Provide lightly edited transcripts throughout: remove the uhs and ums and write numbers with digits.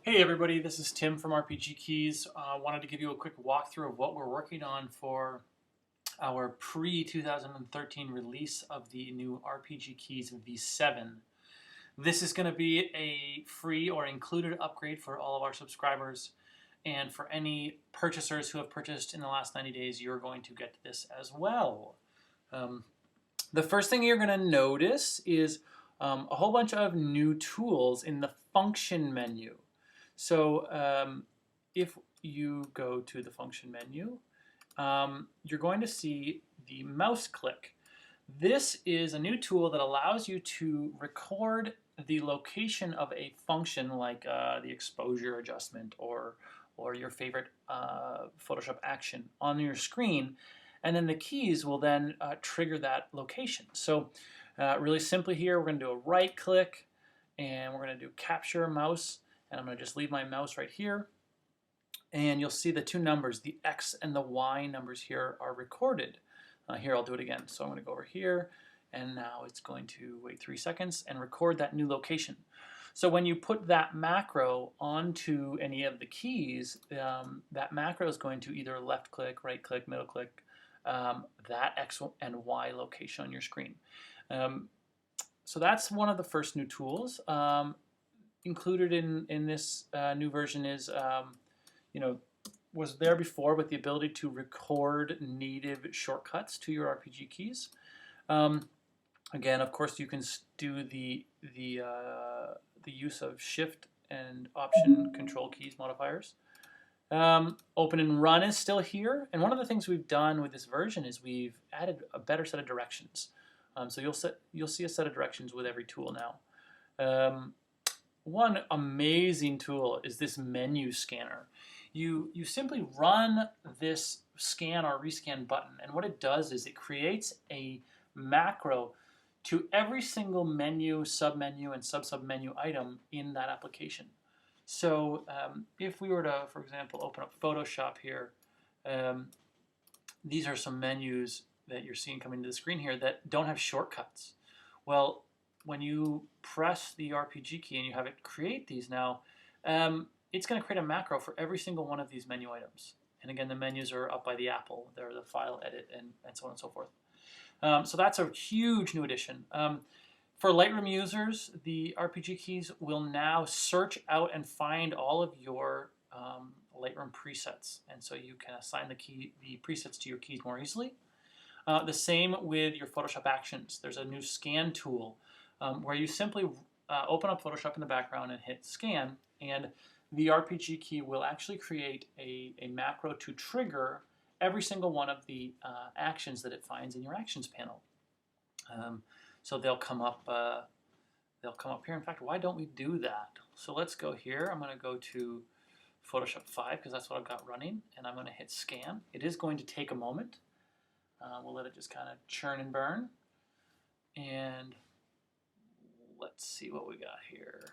Hey everybody, this is Tim from RPG Keys. Wanted to give you a quick walkthrough of what we're working on for our pre-2013 release of the new RPG Keys V7. This is going to be a free or included upgrade for all of our subscribers, and for any purchasers who have purchased in the last 90 days, you're going to get this as well. Um, the first thing you're going to notice is a whole bunch of new tools in the function menu. So if you go to the function menu, you're going to see the mouse click. This is a new tool that allows you to record the location of a function like the exposure adjustment or your favorite Photoshop action on your screen, and then the keys will then trigger that location. So really simply here, we're going to do a right click and we're going to do capture mouse, and I'm going to just leave my mouse right here, and you'll see the two numbers, the X and the Y numbers here, are recorded. Here, I'll do it again. So I'm going to go over here, and now it's going to wait 3 seconds and record that new location. So when you put that macro onto any of the keys, that macro is going to either left click, right click, middle click, that X and Y location on your screen. So that's one of the first new tools. Included in this new version is, was there before with the ability to record native shortcuts to your RPG keys. Again, of course, you can do the use of Shift and Option Control keys modifiers. Open and run is still here, and one of the things we've done with this version is we've added a better set of directions. So you'll see a set of directions with every tool now. One amazing tool is this menu scanner. You simply run this scan or rescan button, and what it does is it creates a macro to every single menu, submenu, and sub-submenu item in that application. So if we were to, for example, open up Photoshop here, these are some menus that you're seeing coming to the screen here that don't have shortcuts. Well, when you press the RPG key and you have it create these now, it's going to create a macro for every single one of these menu items. And again, the menus are up by the apple. They're the file, edit, and so on and so forth. So that's a huge new addition. For Lightroom users, the RPG keys will now search out and find all of your Lightroom presets. And so you can assign the presets to your keys more easily. The same with your Photoshop actions. There's a new scan tool where you simply open up Photoshop in the background and hit scan, and the RPG key will actually create a macro to trigger every single one of the actions that it finds in your actions panel. So they'll come up here. In fact, why don't we do that? So let's go here. I'm going to go to Photoshop 5 because that's what I've got running, and I'm going to hit scan. It is going to take a moment. We'll let it just kind of churn and burn. And let's see what we got here.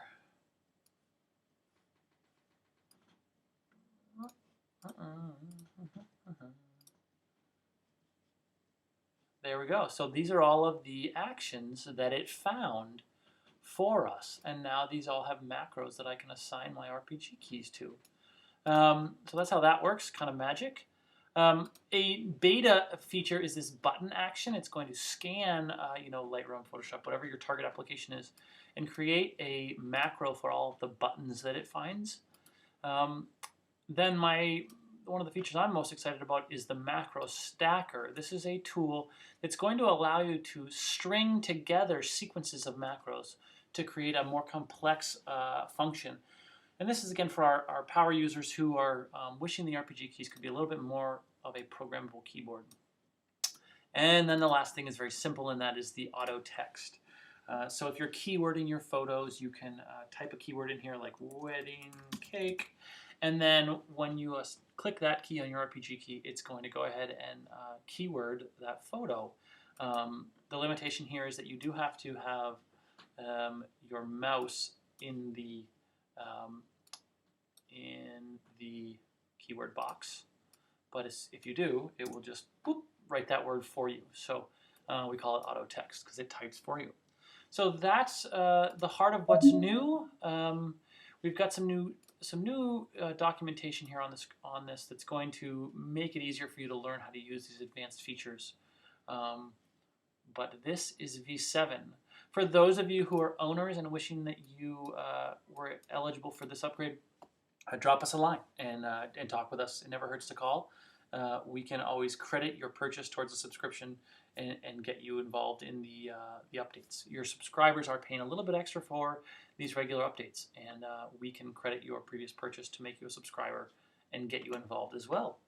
There we go. So these are all of the actions that it found for us. And now these all have macros that I can assign my RPG keys to. So that's how that works, kind of magic. A beta feature is this button action. It's going to scan, Lightroom, Photoshop, whatever your target application is, and create a macro for all of the buttons that it finds. Then one of the features I'm most excited about is the macro stacker. This is a tool that's going to allow you to string together sequences of macros to create a more complex function. And this is, again, for our power users who are wishing the RPG keys could be a little bit more of a programmable keyboard. And then the last thing is very simple, and that is the auto text. So if you're keywording your photos, you can type a keyword in here like wedding cake, and then when you click that key on your RPG key, it's going to go ahead and keyword that photo. The limitation here is that you do have to have your mouse in the keyword box, but if you do, it will just write that word for you. So we call it auto text because it types for you. So that's the heart of what's new. we've got some new documentation here on this that's going to make it easier for you to learn how to use these advanced features. But this is V7. For those of you who are owners and wishing that you were eligible for this upgrade, drop us a line and talk with us. It never hurts to call. We can always credit your purchase towards a subscription and get you involved in the updates. Your subscribers are paying a little bit extra for these regular updates, and we can credit your previous purchase to make you a subscriber and get you involved as well.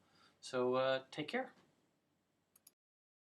So take care.